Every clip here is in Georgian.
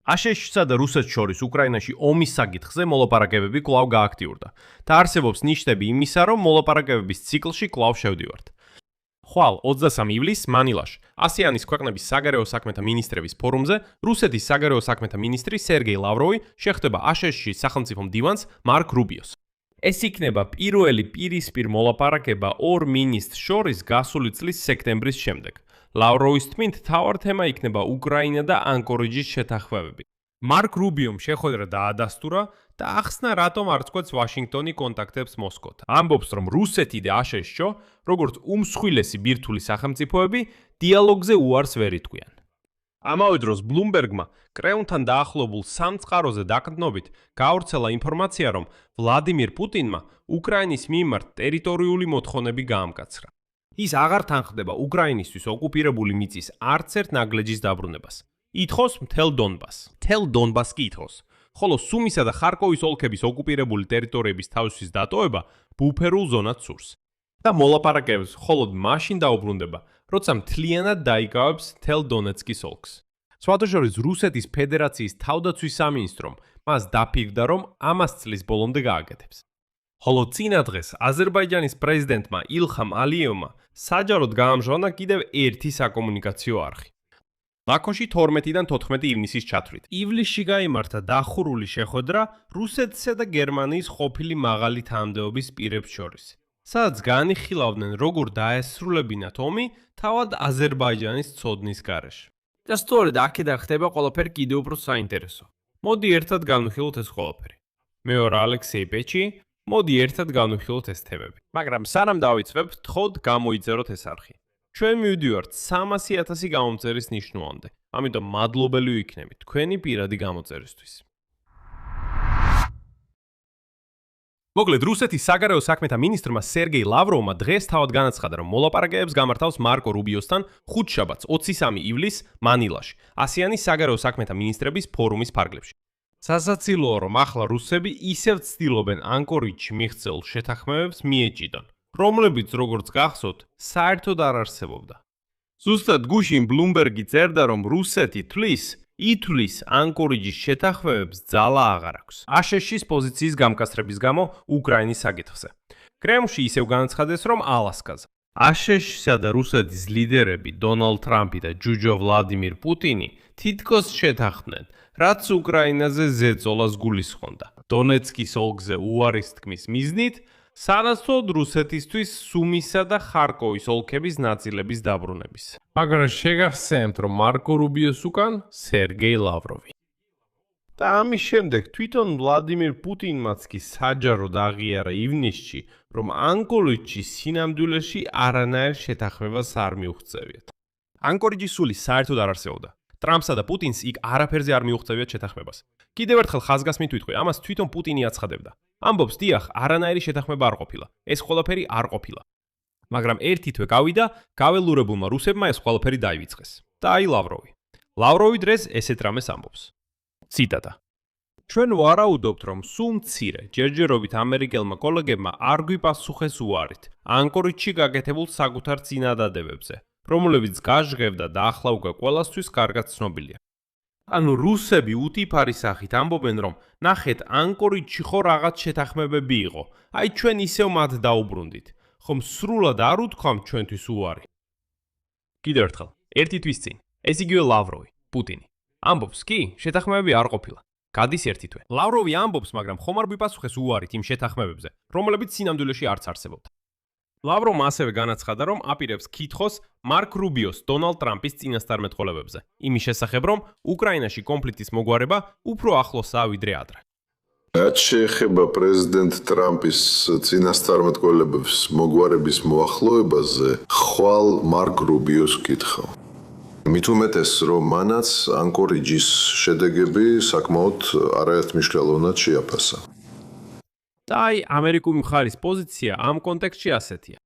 აშშ-სა და რუსეთს შორის უკრაინაში ომის საკითხზე მოლაპარაკებები კვლავ გააქტიურდა და არსებობს ნიშნები იმისა, რომ მოლაპარაკებების ციკლში კვლავ შევდივართ. ხვალ 23 ივლისს მანილაში ASEAN-ის ქვეყნების საგარეო საქმეთა მინისტრების ფორუმზე რუსეთის საგარეო საქმეთა მინისტრი სერგეი ლავროვი შეხვდება აშშ-ის სახელმწიფო მდივანს მარკ რუბიოს. ეს იქნება პირველი პირისპირ მოლაპარაკება ორ მინისტრს შორის გასული წლის სექტემბრის შემდეგ. ლავროვის თქმით, მთავარ თემა იქნება უკრაინა და ანკორიჯის შეთანხმებები. მარკ რუბიომ შეხვედრა დაადასტურა და ახსნა, რატომ არ წყვეტს ვაშინგტონი კონტაქტებს მოსკოვთან. ამბობს, რომ რუსეთი და აშშ, როგორც უმსხვილესი ბირთვული სახელმწიფოები, დიალოგზე უარს ვერ იტყვიან. ამავე დროს ბლუმბერგმა კრემლთან დაახლოებულ სამწყაროზე დაყრდნობით გაავრცელა ინფორმაცია, რომ ვლადიმირ პუტინმა უკრაინის მიმართ ტერიტორიული მოთხოვნები გაამკაცრა. ის აღარ თანხდება უკრაინისთვის ოკუპირებული მიწის არც ერთ ნაგლეჯის დაბრუნებას. ითხოვს მთელ დონბასს კი ითხოვს, ხოლო სუმისა და ხარკოვის ოლქების ოკუპირებული ტერიტორიების თავისუფლის დატოვება ბუფერულ ზონად სურს. და მოლაპარაკებებს მხოლოდ მაშინ დაუბრუნდება, როცა მთლიანად დაიკავებს მთელ დონეცკის ოლქს. სხვადასხვა რუსეთის ფედერაციის თავდაცვის სამინისტრომ მას დაფიქრდა, რომ ამას წლის ბოლომდე გააკეთებს. ხოლო წინა დღეს აზერბაიჯანის პრეზიდენტმა ილხამ ალიევმა საჯაროდ გაამჟღავნა კიდევ ერთი საკომუნიკაციო არხი. ბაქოში 12-დან 14 ივნისის ჩათვლით. ივლისში გაიმართა დახურული შეხვედრა რუსეთსა და გერმანიის ყოფილი მაღალი თანამდებობის პირებს შორის, სადაც განიხილავდნენ, როგორ დაესრულებინათ ომი თავად აზერბაიჯანის ცოდნის გარეშე. და სწორედ აქედან ხდება ყველაფერი კიდევ უფრო საინტერესო. მოდი ერთად განვიხილოთ ეს ყველაფერი. მე ვარ ალექსეი პეჩი, მოდი ერთად განვიხილოთ ეს თემები. მაგრამ სანამ დავიწყებთ, თხოვთ გამოიწეროთ ეს არხი. ჩვენ მივდივართ 300,000 გამომწერის ნიშნულამდე, ამიტომ მადლობელი ვიქნებით თქვენი პირადი გამოწერისთვის. მოკლედ, რუსეთის საგარეო საქმეთა მინისტრმა სერგეი ლავროვმა დღეს თავად განაცხადა, რომ მოლაპარაკებებს გამართავს მარკო რუბიოსთან ხუთშაბათს 23 ივლისს მანილაში, ASEAN-ის საგარეო საქმეთა მინისტრების ფორუმის ფარგლებში. სასაცილოა, რომ ახლა რუსები ისევ ცდილობენ ანკორიჯში მიღწეულ შეთანხმებებს მიეჭიდონ, რომლებიც, როგორც გახსოვთ, საერთოდ არ არსებობდა. ზუსტად გუშინ ბლუმბერგი წერდა, რომ რუსეთი ითვლის ანკორიჯის შეთანხმებებს ძალა აღარ აქვს. აშშ-ის პოზიციის გამკაცრების გამო უკრაინის საკითხზე. კრემლში ისევ განაცხადეს, რომ ალასკაზე. აშშ-სა და რუსეთის ლიდერები დონალდ ტრამპი და ჯუჯო ვლადიმირ პუტინი თითქოს შეთანხმდნენ, რაც უკრაინაზე ზეწოლას გულისხმობდა. დონეცკის ოლქზე უარის თქმის მიზნით, სანაცვლოდ რუსეთისთვის სუმისა და ხარკოვის ოლქების ნაწილების დაბრუნების. მაგრამ შეგახსენებთ, რომ მარკო რუბიოს უკან სერგეი ლავროვი. და ამის შემდეგ თვითონ ვლადიმირ პუტინმაც კი საჯაროდ აღიარა ივნისში, რომ ანკორიჯის სინამდვილეში არანაირ შეთანხმებას არ მიუღწევიათ. ანკორიჯის სული საერთოდ არ არსებობდა. ტრამპსა და პუტინს იქ არაფერზე არ მიუღწევიათ შეთანხმებას. კიდევ ერთხელ ხაზგასმით ვიტყვი, ამას თვითონ პუტინი აცხადებდა. ამბობს, დიახ, არანაირი შეთანხმება არ ყოფილა. ეს ყველაფერი არ ყოფილა. მაგრამ ერთი თვე გავიდა, გაველურებულმა რუსებმა ეს ყველაფერი დაივიწყეს. და აი ლავროვი. ლავროვი დღეს ესეთ რამეს ამბობს. ციტატა. ჩვენ ვარაუდობთ, რომ სულ მცირე, ჯერჯერობით ამერიკელმა კოლეგებმა არ გვიპასუხეს უარით ანკორიჯში გაკეთებულ საკუთარ წინადადებებზე, რომლებიც გაჟღევდა და ახლა უკვე ყველასთვის კარგად ცნობილია. ანუ რუსები უთიფარი სახით ამბობენ, რომ ნახეთ, ანკორიჯში ხო რაღაც შეთანხმებები იყო. აი ჩვენ ისევ მათ დაუბრუნდით. ხომ სრულად არ უთქვამთ ჩვენთვის უარი. კიდევ ერთხელ, ერთი თვის წინ, ეს იგივე ლავროვი, პუტინი. ამბობს, კი, შეთანხმებები არ ყოფილა. გადის ერთი თვე. ლავროვი ამბობს, მაგრამ ხომ არ გვიპასუხეს უარით იმ შეთანხმებებზე, რომლებიც სინამდვილეში არც არსებობდა. ლავროვმა ასევე განაცხადა, რომ აპირებს კითხოს მარკ რუბიოს დონალდ ტრამპის წინასწარმეტყველებებზე, იმის შესახებ, რომ უკრაინაში კონფლიქტის მოგვარება უფრო ახლოსაა ვიდრე ადრე. რაც შეეხება პრეზიდენტ ტრამპის წინასწარმეტყველებებს მოგვარების მოახლოებაზე, ხვალ მარკ რუბიოს კითხავ. მით უმეტეს, რომ მანაც ანკორიჯის შედეგები საკმაოდ არაერთმნიშვნელოვნად შეაფასა. და აი, ამერიკული მხარის პოზიცია ამ კონტექსტში ასეთია.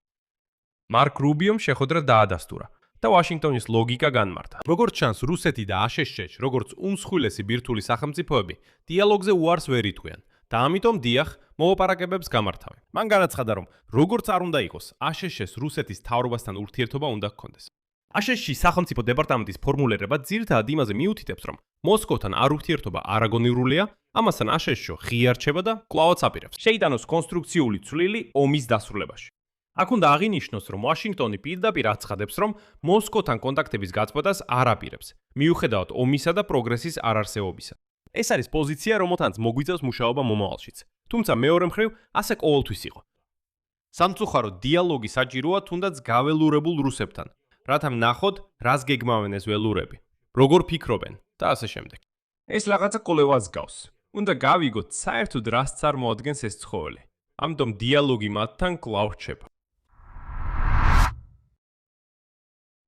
მარკ რუბიომ შეხვედრა დაადასტურა და ვაშინგტონის ლოგიკა განმართა. როგორც ჩანს, რუსეთი და აშშ, როგორც უმსხვილესი ბირთვული სახელმწიფოები, დიალოგზე უარს ვერ იტყვიან და ამიტომ დიახ, მოლაპარაკებებს გამართავენ. მან განაცხადა, რომ როგორც არ უნდა იყოს, აშშ-ს რუსეთის მთავრობასთან ურთიერთობა უნდა ჰქონდეს. აშშ-ში სახელმწიფო დეპარტამენტის ფორმულირება ძირითადად იმაზე მიუთითებს, რომ მოსკოვთან არ ურთიერთობა არაგონიურულია, ამასთან აშშ-ში ღია რჩება და კვლავაც აპირებს შეიტანოს კონსტრუქციული ცვლილი ომის დასრულებაში. აქ უნდა აღინიშნოს, რომ ვაშინგტონი პირდაპირ აცხადებს, რომ მოსკოვთან კონტაქტების გაწყვეტას არ აპირებს, მიუხედავად ომისა და პროგრესის არარსეობისა. ეს არის პოზიცია, რომელთანაც მოგვიწევს მუშაობა მომავალშიც. თუმცა მეორე მხრივ, ასე ყოველთვის იყო. სამწუხარო დიალოგი საჭიროა თუნდაც გაველურებულ რუსებთან, რათა ვნახოთ, რას გეგმავენ ეს ველურები, როგორ ფიქრობენ და ასე შემდეგ. ეს რაღაცა კოლევას გავს. უნდა გავიგოთ, საერთოდ რას წარმოადგენს ეს ცხოველი. ამიტომ დიალოგი მათთან კვლავ რჩება.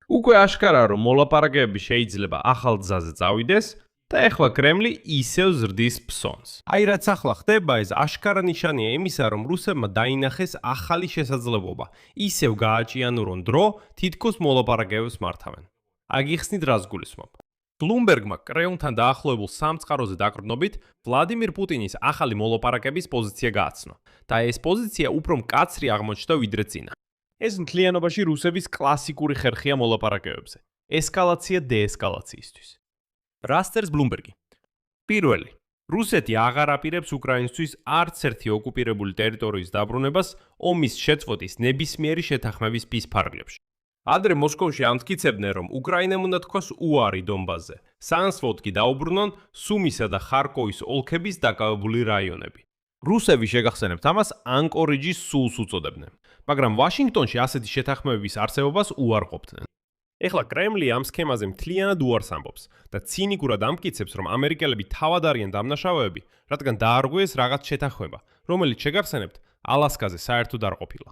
უკვე აშკარაა, რომ მოლაპარაკებები შეიძლება ახალ გზაზე წავიდეს და ეხლა კრემლი ისევ ზრდის ფსონს. აი რაც ახლა ხდება, ეს აშკარა ნიშანია იმისა, რომ რუსებმა დაინახეს ახალი შესაძლებლობა, ისევ გააჭიანურონ დრო, თითქოს მოლაპარაკებებს მართავენ. აგიხსნით რას გულისხმობ. ბლუმბერგმა კრემლთან დაახლოებულ სამწყაროზე დაკრდნობით, ვლადიმირ პუტინის ახალი მოლაპარაკების პოზიცია გააცნო და ეს პოზიცია უფრო მკაცრი აღმოჩნდა ვიდრე წინა. ეს მთლიანობაში რუსების კლასიკური ხერხია მოლაპარაკებებზე. ესკალაცია დეესკალაციისთვის. რას წერს ბლუმბერგი? პირველი, რუსეთი აღარ აპირებს უკრაინისთვის არც ერთი ოკუპირებული ტერიტორიის დაბრუნებას ომის შეწყვეტის ნებისმიერი შეთანხმების ფარგლებში. ადრე მოსკოვში ამტკიცებდნენ, რომ უკრაინამ უნდა თქვას უარი დონბასზე, სანაცვლოდ კი დაუბრუნონ სუმისა და ხარკოვის ოლქების დაკავებული რაიონები. რუსები შეგახსენებთ ამას ანკორიჯის სულს უწოდებდნენ, მაგრამ ვაშინგტონში ასეთი შეთანხმებების არსებობას უარყოფდნენ. ეხლა კრემლი ამ სქემაზე მთლიანად უარს ამბობს და ცინიკურად ამტკიცებს, რომ ამერიკელები თავად არიან დამნაშავეები, რადგან დაარღვიეს რაღაც შეთანხმება, რომელიც შეგახსენებთ, ალასკაზე საერთოდ არ ყოფილა.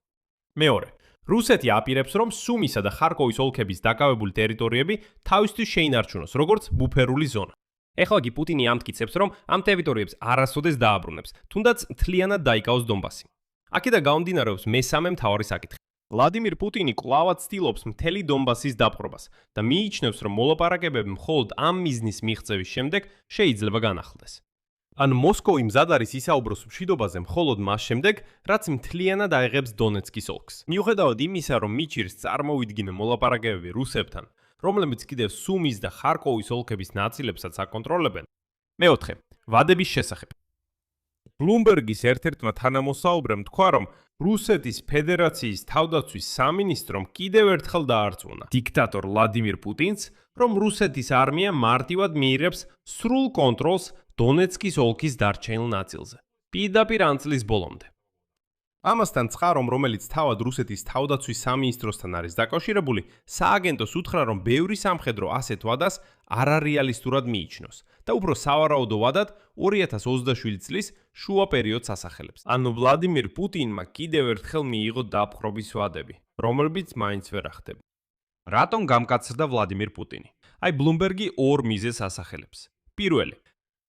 მეორე, რუსეთი აპირებს, რომ სუმისა და ხარკოვის ოლქების დაკავებული ტერიტორიები თავისთვის შეინარჩუნოს, როგორც ბუფერული ზონა. ეხლა კი პუტინი ამტკიცებს, რომ ამ ტერიტორიებს არასოდეს დააბრუნებს, თუნდაც მთლიანად დაიკავოს დონბასი. აქედან გამომდინარეობს მესამე მთავარი საკითხი. ვლადიმირ პუტინი კვლავაც ცდილობს მთელი დონბასის დაპყრობას და მიიჩნევს, რომ მოლაპარაკებები მხოლოდ ამ მიზნის მიღწევის შემდეგ შეიძლება განახლდეს. ან მოსკოვი მზად არის ისაუბროს მშვიდობაზე მხოლოდ მას შემდეგ, რაც მთლიანად აიღებს დონეცკის ოლქს. მიუხედავად იმისა, რომ მიჩირს წარმოვიდგინე მოლაპარაკებები რუსებთან, რომლებიც კიდევ სუმის და ხარკოვის ოლქების ნაწილებსაც აკონტროლებენ. მეოთხე, ვადების შესახებ. ბლუმბერგის ერთ-ერთმა თანამოსაუბრემ თქვა, რომ რუსეთის ფედერაციის თავდაცვის სამინისტრომ კიდევ ერთხელ დაარწმუნა დიქტატორ ვლადიმირ პუტინს, რომ რუსეთის არმია მარტივად მიიღებს სრულ კონტროლს დონეცკის ოლქის დარჩენილ ნაწილზე, პირდაპირ ამ წლის ბოლომდე. ამასთან წყარომ, რომელიც თავად რუსეთის თავდაცვის სამინისტროსთან არის დაკავშირებული, სააგენტოს უთხრა, რომ ბევრი სამხედრო ასეთ ვადას არარეალისტურად მიიჩნევს და უფრო სავარაუდო ვადად 2027 წლის შუა პერიოდს ასახელებს. ანუ ვლადიმირ პუტინმა კიდევ ერთხელ მიიღო დაპყრობის ვადები, რომლებიც მაინც ვერ ახდება. რატომ გამკაცრდა ვლადიმირ პუტინი? აი ბლუმბერგი ორ მიზეზს ასახელებს. პირველი,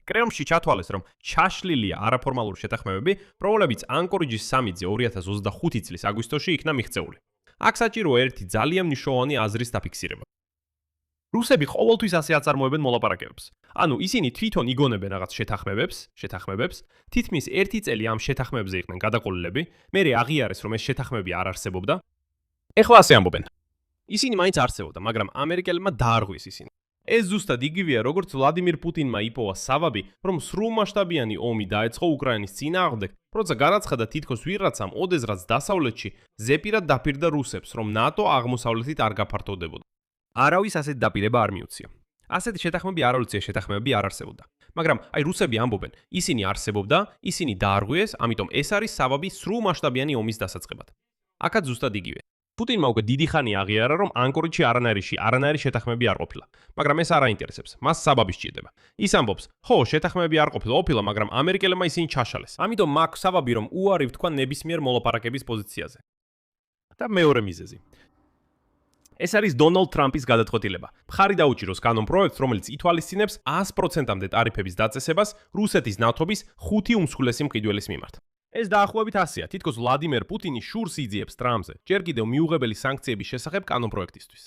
კრემლში ჩათვალეს, რომ ჩაშლილია არაფორმალური შეთანხმებები, რომლებიც ანკორიჯის სამიტზე 2025 წლის აგვისტოში იქნა მიღწეული. აქ საჭიროა ერთი ძალიან მნიშვნელოვანი აზრის დაფიქსირება. რუსები ყოველთვის ასე აწარმოებენ მოლაპარაკებებს. ანუ ისინი თვითონ იგონებენ რაღაც შეთანხმებებს, თითქმის ერთი წელი ამ შეთანხმებებზე იყვნენ გადაყოლილები, მერე აღიარეს, რომ ეს შეთანხმებები არ არსებობდა. ეხლა ასე ამბობენ. ისინი მაინც არსებობდა, მაგრამ ამერიკელებმა დაარღვიეს ისინი. ეს ზუსტად იგივეა, როგორც ვლადიმირ პუტინმა იპოვა საბაბი, რომ სრულმასშტაბიანი ომი დაეწყო უკრაინის წინააღმდეგ, როცა განაცხადა თითქოს ვიღაცამ ოდესღაც დასავლეთში ზეპირად დაპირდა რუსებს, რომ ნატო აღმოსავლეთით არ გაფართოვდებოდა. არავის ასეთი დაპირება არ მიუწია. ასეთი შეთანხმები არაუცია შეთანხმებები არ არსებობდა. მაგრამ აი რუსები ამბობენ, ისინი არსებობდა, ისინი დაარღვიეს, ამიტომ ეს არის საბაბი სრულმასშტაბიანი ომის დასაწყებად. აქაც ზუსტად იგივე. პუტინმა უკვე დიდი ხანი აღიარა, რომ ანკორიჯში არანაირი შეთანხმები არ ყოფილა, მაგრამ ეს არ აინტერესებს. მას საბაბი სჭირდება. ის ამბობს, ხო, შეთანხმები არ ყოფილა, მაგრამ ამერიკელებმა ისინი ჩაშალეს. ამიტომ მაქვს საბაბი, რომ უარი ვთქვა ნებისმიერ მოლაპარაკების პოზიციაზე. და მეორე მიზეზი. ეს არის დონალდ ტრამპის გადაწყვეტილება. მხარი დაუჭიროს კანონპროექტს, რომელიც ითვალისწინებს 100%-მდე ტარიფების დაწესებას რუსეთის ნავთობის 5 უმსხვილესი მყიდველის მიმართ. ეს დაახლოებით ასეა, თითქოს ვლადიმირ პუტინი შურს იძიებს ტრამპზე, ჯერ კიდევ მიუღებელი სანქციების შესახებ კანონპროექტისთვის.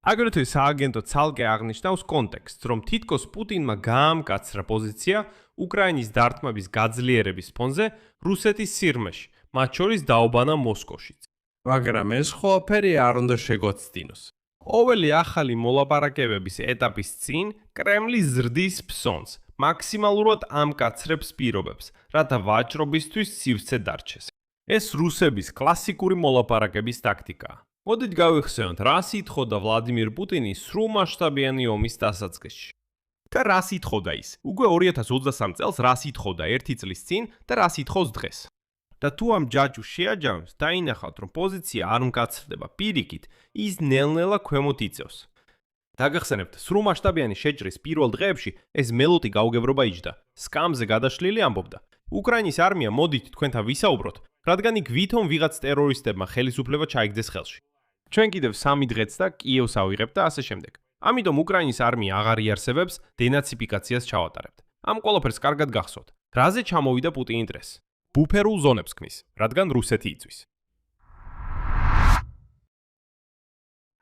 აგრეთვე სააგენტო ცალკე აღნიშნავს კონტექსტს, რომ თითქოს პუტინმა გაამკაცრა პოზიცია უკრაინის დარტყმების გაძლიერების ფონზე რუსეთის სიღრმეში, მათ შორის დაობანა მოსკოვშიც. მაგრამ ეს ყველაფერი არ უნდა შეგვაცდინოს. ყოველი ახალი მოლაპარაკებების ეტაპის წინ კრემლი ზრდის ფსონს, მაქსიმალურად ამკაცრებს პირობებს, რათა ვაჭრობისთვის სივრცე დარჩეს. ეს რუსების კლასიკური მოლაპარაკების ტაქტიკაა. მოდით გავიხსენოთ, რა ითხოვდა ვლადიმირ პუტინი სრულმასშტაბიანი ომის დასაწყისში. და რას ითხოვდა ის? უკვე 2023 წელს რას ითხოვდა 1 წლის წინ და რას ითხოვს დღეს? და თუ ამ ჯაჭვს შეაჯამებს, დაინახავთ, რომ პოზიცია არ მკაცრდება, პირიქით, ის ნელ-ნელა ქვემოთ იწევს. დაგახსენებთ, სრულმასშტაბიანი შეჭრის პირველ დღეებში ეს მელოტი გაუგებრობა იჯდა. სკამზე გადაშლილი ამბობდა: უკრაინის არმია მოდით თქვენთან ვისაუბროთ, რადგან იქ ვითომ ვიღაც ტერორისტებმა ხელისუფლება ჩაიგდეს ხელში. ჩვენ კიდევ 3 დღეც და კიევს ავიღებთ და ასე შემდეგ. ამიტომ უკრაინის არმია აღარ იარსებებს, დენაციფიკაციას ჩავატარებთ. ამ ყველაფერს კარგად გახსოვთ. რაზე ჩამოვიდა პუტინი დღეს? ბუფერულ ზონებს ქმნის, რადგან რუსეთი იწვის.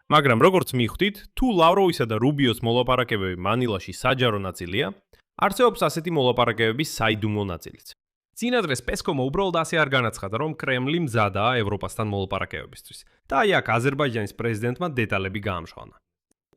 მაგრამ როგორც მიხვდით, თუ ლავროვისა და რუბიოს მოლაპარაკებები მანილაში საჯარო ნაწილია, არსებობს ასეთი მოლაპარაკებების საიდუმლო ნაწილიც. წინა დღეს პესკოვმა უბრალოდ ასე არ განაცხადა, რომ კრემლი მზადაა ევროპასთან მოლაპარაკებებისთვის და აი აქ აზერბაიჯანის პრეზიდენტმა დეტალები გაამჟღავნა.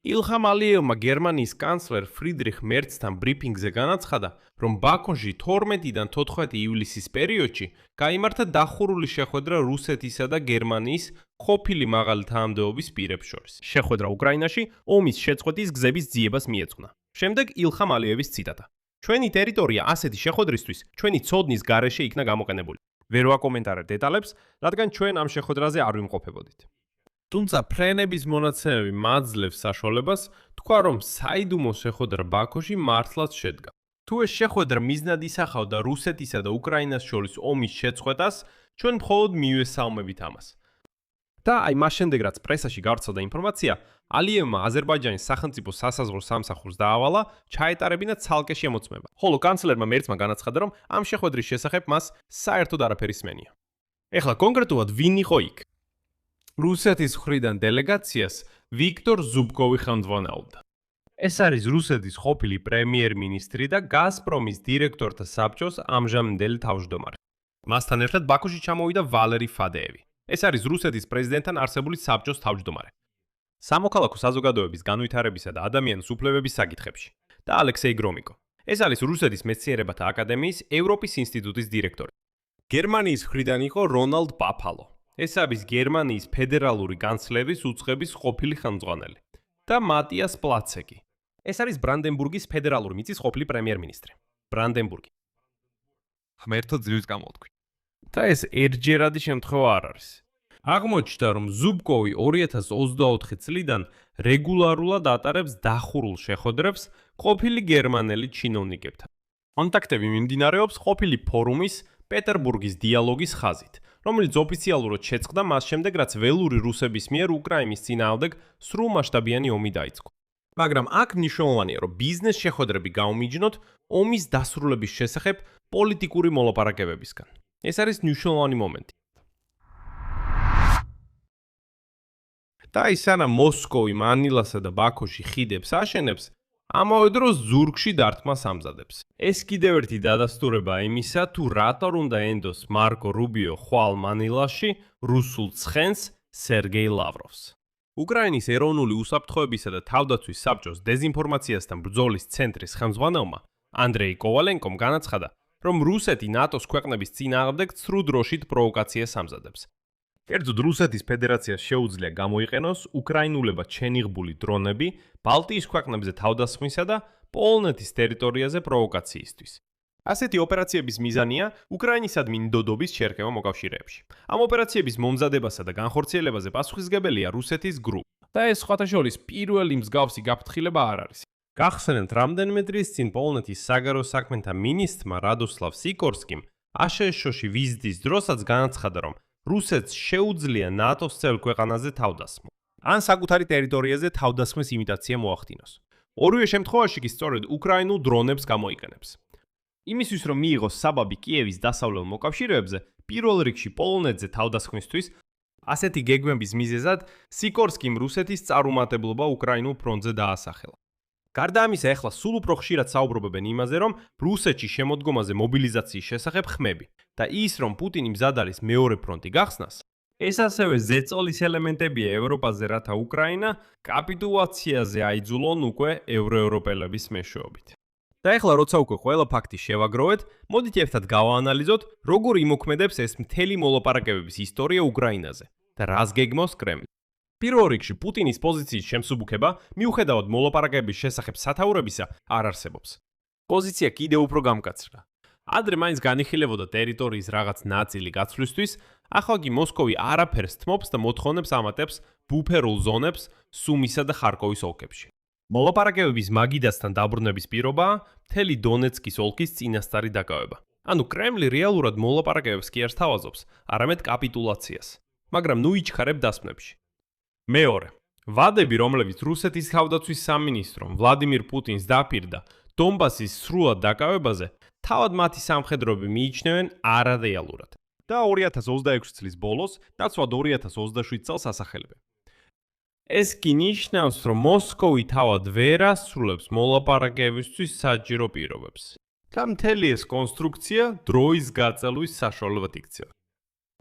ილხამ ალიევმა გერმანიის კანცლერ ფრიდრიხ მერცთან ბრიფინგზე განაცხადა, რომ ბაქოში 12-დან 14 ივლისის პერიოდში გაიმართა დახურული შეხვედრა რუსეთისა და გერმანიის ყოფილი მაღალი თანამდებობის პირებს შორის. შეხვედრა უკრაინაში ომის შეწყვეტის გზების ძიებას მიეძღვნა. შემდეგ ილხამ ალიევის ციტატა: ჩვენი ტერიტორია ასეთი შეხვედრისთვის ჩვენი ცოდნის გარეშე იქნა გამოყენებული. ვერ ვაკომენტარებ დეტალებს, რადგან ჩვენ ამ შეხვედრაზე არ ვიმყოფებოდით. თუმცა ფრენების მონაცემები მაძლევს საშუალებას თქვა, რომ საიდუმლო შეხვედრა ბაქოში მართლაც შედგა. თუ ეს შეხვედრა მიზნად ისახავდა რუსეთისა და უკრაინას შორის ომის შეწყვეტას, ჩვენ მხოლოდ მივესალმებით ამას. და აი მას შემდეგ რაც პრესაში გავრცელდა ინფორმაცია, ალიევმა აზერბაიჯანის სახელმწიფო სასაზღვრო სამსახურს დაავალა ჩაეტარებინა ცალკე შემოწმება. ხოლო კანცლერმა მერცმა განაცხადა, რომ ამ შეხვედრის შესახებ მას საერთოდ არაფერი სმენია. ეხლა კონკრეტულად ვინ იყო იქ? რუსეთის მხრიდან დელეგაციას ვიქტორ ზუბკოვი ხელმძღვანელობდა. ეს არის რუსეთის ყოფილი პრემიერ-მინისტრი და გაზპრომის დირექტორთა საბჭოს ამჟამინდელი თავმჯდომარე. მასთან ერთად ბაქოში ჩამოვიდა ვალერი ფადეევი. ეს არის რუსეთის პრეზიდენტთან არსებული საბჭოს თავმჯდომარე. სამოქალაქო საზოგადოების განვითარებისა და ადამიანის უფლებების საკითხებში და ალექსეი გრომიკო. ეს არის რუსეთის მეცნიერებათა აკადემიის ევროპის ინსტიტუტის დირექტორი. გერმანიის მხრიდან იყო რონალდ ბაფალო. ეს არის გერმანიის ფედერალური განცლების უწყების ყოფილი ხელმძღვანელი და მატიას პლაცეკი. ეს არის ბრანდენბურგის ფედერალური მიწის ყოფილი პრემიერ-მინისტრი. ბრანდენბურგი. ღმერთო ძლივს გამოვთქვი. და ეს ერთჯერადი შემთხვევა არ არის. აღმოჩნდა, რომ ზუბკოვი 2024 წლიდან რეგულარულად ატარებს დახურულ შეხვედრებს ყოფილი გერმანელი ჩინოვნიკებთან. კონტაქტები მიმდინარეობს ყოფილი ფორუმის პეტერბურგის დიალოგის ხაზით, რომელიც ოფიციალურად შეწყდა მას შემდეგ, რაც ველური რუსების მიერ უკრაინის წინააღმდეგ სრულმასშტაბიანი ომი დაიწყო. მაგრამ აქ მნიშვნელოვანია, რომ ბიზნეს შეხვედრები გაუმიჯნოთ ომის დასრულების შესახებ პოლიტიკური მოლაპარაკებებისგან. ეს არის მნიშვნელოვანი მომენტი. და ის სანამ მოსკოვი მანილასა და ბაქოში ხიდებს აშენებს, ამავე დროს ზურგში დარტყმას ამზადებს. ეს კიდევ ერთი დადასტურება იმისა, თუ რატომ უნდა ენდოს მარკო რუბიო ხვალ მანილაში რუსულ ცხენს სერგეი ლავროვს. უკრაინის ეროვნული უსაფრთხოებისა და თავდაცვის საბჭოს დეზინფორმაციასთან ბრძოლის ცენტრის ხელმძღვანელმა ანდრეი კოვალენკომ განაცხადა, რომ რუსეთი ნატოს ქვეყნების წინააღმდეგ ცრუ დროშით პროვოკაციას ამზადებს. კერძოდ რუსეთის ფედერაციას შეუძლია გამოიყენოს უკრაინულებად შენიღბული დრონები ბალტიის ქვეყნებზე თავდასხმისა და პოლონეთის ტერიტორიაზე პროვოკაციისთვის. ასეთი ოპერაციების მიზანია უკრაინისადმი ნდოდობის შერყევა მოკავშირეებში. ამ ოპერაციების მომზადებასა და განხორციელებაზე პასუხისმგებელია რუსეთის GRU. და ეს სხვათა შორის პირველი მსგავსი გაფრთხილება არ არის. გახსენებთ, რამდენიმე დღის წინ პოლონეთის საგარეო საქმეთა მინისტრმა რადოსლავ სიკორსკიმ აშშ-ში ვიზიტის დროსაც განაცხადა, რომ რუსეთს შეუძლია ნატოს წევრ ქვეყანაზე თავდასხმა. ან საკუთარი ტერიტორიაზე თავდასხმის იმიტაცია მოახდინოს. ორივე შემთხვევაში კი სწორედ უკრაინულ დრონებს გამოიყენებს. იმისთვის, რომ მიიღოს საბაბი კიევის დასავლელ მოკავშირეებზე, პირველ რიგში პოლონეთზე თავდასხმისთვის, ასეთი გეგმების მიზეზად სიკორსკიმ რუსეთის წარუმატებლობა უკრაინულ ფრონტზე დაასახელა. გარდა ამისა, ახლა სულ უფრო ხშირად საუბრობენ იმაზე, რომ რუსეთში შემოდგომაზე მობილიზაციის შესახებ ხმები და ის, რომ პუტინი მზად არის მეორე ფრონტი გახსნას, ეს ასევე ზეწოლის ელემენტებია ევროპაზე, რათა უკრაინა კაპიტულაციაზე აიძულონ უკვე ევროევროპელების მეშვეობით. და ეხლა როცა უკვე ყველა ფაქტი შევაგროვეთ, მოდით ერთად გავაანალიზოთ, როგორ იმოქმედებს ეს მთელი მოლაპარაკებების ისტორია უკრაინაზე და რას გეგმავს კრემლი. პირველ რიგში პუტინის პოზიციის შემსუბუქება, მიუხედავად მოლაპარაკებების შესახებ სათაურებისა, არ არსებობს. პოზიცია კიდევ უფრო გამკაცრდა. ადრე მაინც განიხილებოდა ტერიტორიის რაღაც ნაწილი გაცვლისთვის, ახლა კი მოსკოვი არაფერს თმობს და მოთხოვნებს ამატებს ბუფერულ ზონებს სუმისა და ხარკოვის ოლქებში. მოლაპარაკებების მაგიდასთან დაბრუნების პირობაა მთელი დონეცკის ოლქის წინასწარი დაკავება. ანუ კრემლი რეალურად მოლაპარაკებებს კი არ სთავაზობს, არამედ კაპიტულაციას, მაგრამ ნუ იჩქარებ დასმებში. მეორე, ვადები, რომლებიც რუსეთის თავდაცვის სამინისტრომ ვლადიმირ პუტინს დაპირდა დონბასის სრულად დაკავებაზე, თავად მათი სამხედროები მიიჩნევენ არარეალურად. და 2026 წლის ბოლოს დაცვად 2027 წელს ასახელებენ. ეს კი ნიშნავს, რომ მოსკოვი თავად ვერ ასრულებს მოლაპარაკებისთვის საჭირო პირობებს. და მთელი ეს კონსტრუქცია დროის გაწელვის საშუალებად იქცევა.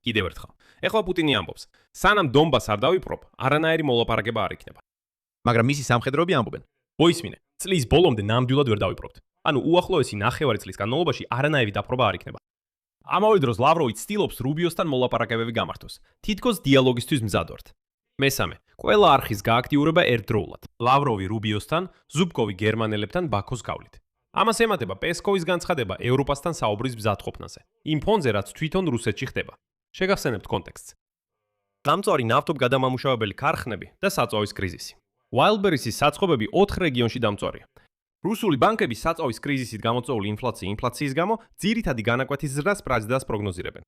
კიდევ ერთხელ, ეხლა პუტინი ამბობს, სანამ დონბას არ დავიპყრობ, არანაირი მოლაპარაკება არ იქნება. მაგრამ მისი სამხედროები ამბობენ, მოისმინე, წლის ბოლომდე ნამდვილად ვერ დავიპყრობთ. ანუ უახლოესი 9 წლის განმავლობაში არანაირი დაპყრობა არ იქნება. ამავე დროს ლავროვი ცდილობს რუბიოსთან მოლაპარაკებები გამართოს, თითქოს დიალოგისთვის მზად ვართ. მესამე, ყველა არხის გააქტიურება ერთდროულად. ლავროვი რუბიოსთან, ზუბკოვი გერმანელებთან ბაქოს გავლით. ამას ემატება პესკოვის განცხადება ევროპასთან საუბრის მზადყოფნაზე, იმ ფონზე, რაც თვითონ რუსეთში ხდება. შეგახსენებთ კონტექსტს. დამწვარი ნავთობგადამამუშავებელი ქარხნები და საწვავის კრიზისი. Wildberries-ის საწყობები 4 რეგიონში დამწვარია. რუსული ბანკები საწვავის კრიზისით გამოწვეული ინფლაციის გამო ძირითადი განაკვეთის ზრდას პრაზიდენტს პროგნოზირებენ.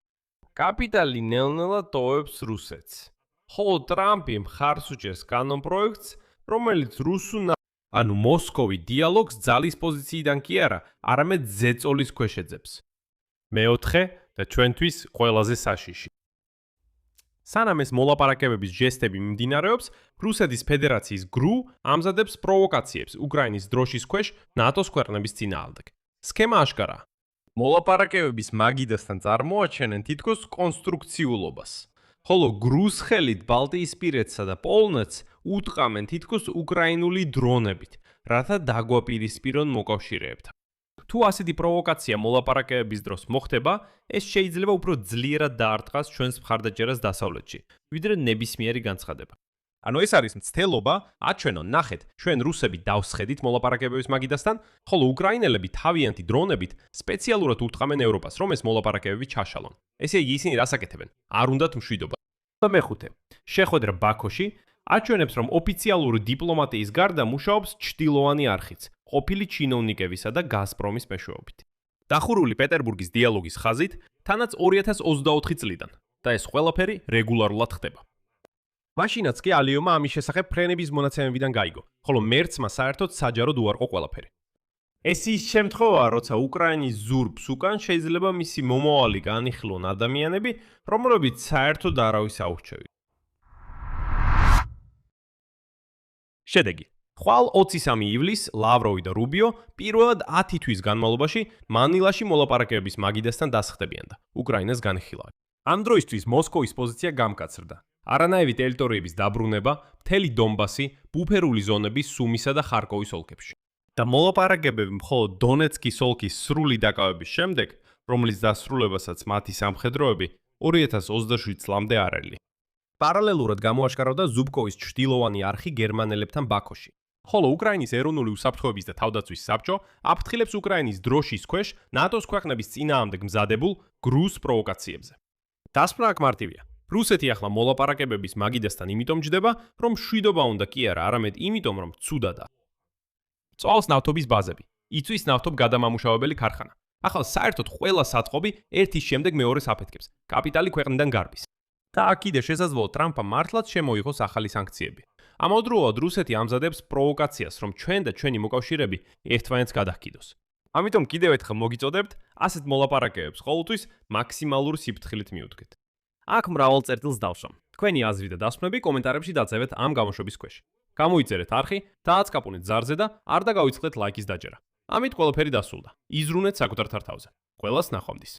კაპიტალი ნელ-ნელა ტოვებს რუსეთს. ხოლო ტრამპი მხარს უჭერს კანონპროექტს, რომელიც ანუ მოსკოვი დიალოგს ძალის პოზიციიდან კი არა, არამედ ზეწოლის ქვეშ ეძებს. მეოთხე და ჩვენთვის ყველაზე საშიში. სანამ ეს მოლაპარაკებების ჟესტები მიმდინარეობს, რუსეთის ფედერაციის GRU ამზადებს პროვოკაციებს უკრაინის დროშის ქვეშ ნატოს ქვეყნების წინააღმდეგ. სქემა აშკარაა. მოლაპარაკებების მაგიდასთან წარმოაჩენენ თითქოს კონსტრუქციულობას. ხოლო GRU-ს ხელით ბალტიისპირეთსა და პოლონეთს უტყამენ თითქოს უკრაინული დრონებით, რათა დაგვაპირისპირონ მოკავშირეებთან. თუ ასეთი პროვოკაცია მოლაპარაკებების დროს მოხდება, ეს შეიძლება უფრო ძლიერად დაარტყას ჩვენს მხარდაჭერას დასავლეთში, ვიდრე ნებისმიერი განცხადება. ანუ ეს არის მცდელობა, აჩვენონ, ნახეთ, ჩვენ რუსები დავსხედით მოლაპარაკებების მაგიდასთან, ხოლო უკრაინელები თავიანთი დრონებით სპეციალურად უტყამენ ევროპას, რომ ეს მოლაპარაკებები ჩაშალონ. ესე იგი ისინი რას აკეთებენ? არ უნდათ მშვიდობა. და მეხუთე, შეხვედრა ბაქოში აჩვენებს, რომ ოფიციალური დიპლომატიის გარდა მუშაობს ჩრდილოვანი არხიც, ყოფილი ჩინოვნიკებისა და გაზპრომის მეშვეობით. დახურული პეტერბურგის დიალოგის ხაზით, თანაც 2024 წლიდან და ეს ყველაფერი რეგულარულად ხდება. მაშინაც კი ალიომა ამის შესახებ ფრენების მონაცემებიდან გაიგო, ხოლო მერცმა საერთოდ საჯაროდ უარყო ყველაფერი. ეს ის შემთხვევაა, როცა უკრაინის ზურბს უკან შეიძლება მისი მომავალი განიხილონ ადამიანები, რომლებიც საერთოდ არავის აურჩევი. შედეგი. ხვალ 23 ივლისს ლავროვი და რუბიო პირველად 10 თვის განმავლობაში მანილაში მოლაპარაკებების მაგიდასთან დასხდებიან და უკრაინას განიხილავენ. ამ დროისთვის მოსკოვის პოზიცია გამკაცრდა. არანაირი ტერიტორიების დაბრუნება, მთელი დონბასი, ბუფერული ზონები სუმისა და ხარკოვის ოლქებში. და მოლაპარაკებები მხოლოდ დონეცკის ოლქის სრული დაკავების შემდეგ, რომლის დასრულებასაც მათი სამხედროები 2027 წლამდე არ ელი. პარალელურად გამოაშკარავდა ზუბკოვის ჩრდილოვანი არხი გერმანელებთან ბაქოში. ხოლო უკრაინის ეროვნული უსაფრთხოების და თავდაცვის საბჭო აფრთხილებს უკრაინის დროშის ქვეშ ნატოს ქვეყნების წინააღმდეგ მზადებულ GRU-ს პროვოკაციებზე. დასკვნა აქ მარტივია. რუსეთი ახლა მოლაპარაკებების მაგიდასთან იმიტომ ჯდება, რომ მშვიდობა უნდა კი არა, არამედ იმიტომ, რომ ცუდადა. წვალს ნავთობის ბაზები, იწვის ნავთობგადამამუშავებელი ქარხანა. ახლა საერთოდ ყველა საწყობი ერთის შემდეგ მეორეს აფეთქებს, კაპიტალი ქვეყნიდან გარბის. და აქ კიდე შესაძლოა ტრამპმა მართლაც შემოიღოს ახალი სანქციები. ამავდროულად რუსეთი ამზადებს პროვოკაციას, რომ ჩვენ და ჩვენი მოკავშირეები ერთმანეთს გადაჰკიდოს. ამიტომ კიდევ ერთხელ მოგიწოდებთ, ასეთ მოლაპარაკებებს ყოველთვის მაქსიმალურ სიფრთხილით მიუდგეთ. აქ მრავალ წერტილს დავსვამ. თქვენი აზრი და დასკვნები კომენტარებში დაწევეთ ამ გამოშვების ქვეშ. გამოიწერეთ არხი, დააწკაპუნეთ ზარზე და არ დაგავიწყდეთ ლაიქის დაჭერა. ამით ყველაფერი დასრულდა. იზრუნეთ საკუთარ თავზე. ყველას ნახვამდის.